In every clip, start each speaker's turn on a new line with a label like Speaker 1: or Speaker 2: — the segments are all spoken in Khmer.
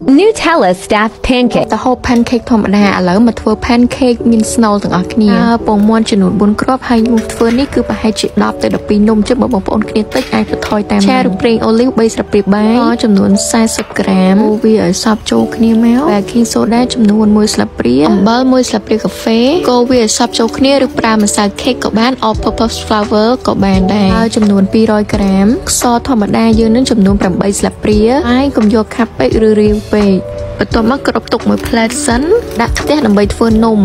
Speaker 1: Nutella stuffed pancake
Speaker 2: តើហូប pancake ធម្មតាឥឡូវមកធ្វើ pancake មាន snow ទាំងអស់គ្នាពងមាន់ចំនួន4គ្រាប់ហើយខ្ញុំធ្វើនេះគឺប្រហែលជា10ទៅ12នំជិះបងប្អូនគ្នាតិចអាចបន្ថយតាមឆាឬប្រេងអូលីវ3ស្លាបព្រាបាយចំនួន40ក្រាមវាឲ្យសព្វចូលគ្នាមក baking soda ចំនួន1ស្លាបព្រាអំបិល1ស្លាបព្រាកាហ្វេកូរវាឲ្យសព្វចូលគ្នាឬប្រើម្សៅ cake ក៏បាន all purpose flour ក៏បានដែរហើយចំនួន200ក្រាមខ្សរធម្មតាយើងនឹងចំនួន8ស្លាបព្រាហើយកុំយកខាប់ពេកឬរាវពេកបន្ទាប់មកគ្របទុកមួយផ្លែសិនដាក់ខ្ទះដើម្បីធ្វើនំ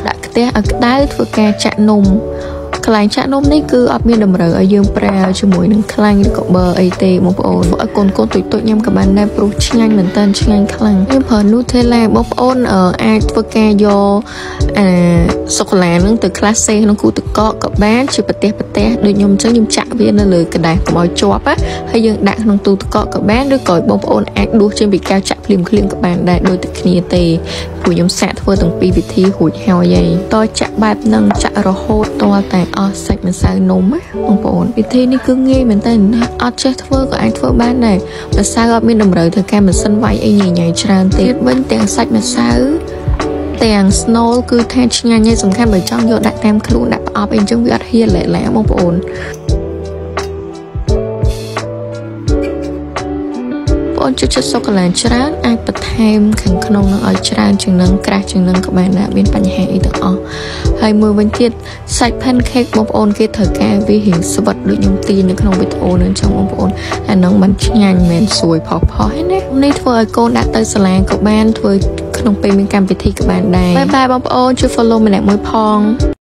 Speaker 2: ដាក់ខ្ទះឲ្យក្តៅធ្វើការចាក់នំកន្លែងចាក់នំនេះគឺអត់មានតម្រូវឲ្យយើងប្រើជាមួយនឹងខ្លាញ់ឬក៏ប៊ឺអីទេបងប្អូនឲ្យកូនតូចញ៉ាំក៏បានដែរព្រោះឆ្ងាញ់មែនតើឆ្ងាញ់ខ្លាំងខ្ញុំប្រើ Nutella បងប្អូនអាចធ្វើការយកសូកូឡានឹងទៅក្លាសេក្នុងគូទឹកកកក៏បានជាប្រទេសដូចខ្ញុំអញ្ចឹងខ្ញុំចាក់វានៅលើกระดาษកុំឲ្យជាប់ហើយយើងដាក់ក្នុងទូទឹកកកក៏បានឬក៏បងប្អូនអាចដួសចេញពីកែវចាក់ភ្លាមក៏បានដែរដូចតែគ្នាទេព្រោះខ្ញុំសាកធ្វើទាំងពីរវិធីរួចហើយតើចាក់បែបហ្នឹងចាក់រហូតតតែអស់សាច់ម្សៅនំបងប្អូនវិធីនេះគឺងាយមែនតើអត់ចេះធ្វើក៏អាចធ្វើបានដែរម្សៅអត់មានតម្រូវទៅការម៉ាស៊ីនវាយអីញ៉ៃច្រើនទៀតវិញទាំងសាច់ម្សៅទាំង snow គឺថាឆ្ងាញ់ហើយសំខាន់បើចង់យកដាក់តាមខ្លួនដាក់ប្រអប់អីអញ្ចឹងវាអត់ហ៊ានលែបងប្អូនបងជិះសូកូឡាច្រើនអាចបន្ថែមខាងក្នុងនឹងឲ្យច្រើនជាងនឹងក្រាស់ជាងនឹងក៏បានដែរមានបញ្ហាអីទាំងអស់ហើយមួយវិញទៀតសាច់ pancake បងប្អូនគេត្រូវការវារៀងស្វិតដូចខ្ញុំទាញនៅក្នុងវីដេអូនឹងអញ្ចឹងបងប្អូនអានឹងมันឆ្ងាញ់មែនស្រួយផុសហ្នឹងណានេះធ្វើឲ្យកូនដាក់ទៅសាលាក៏បានធ្វើក្នុងពេលមានកម្មវិធីក៏បានដែរបាយបងប្អូនជួយ follow ម្នាក់មួយផង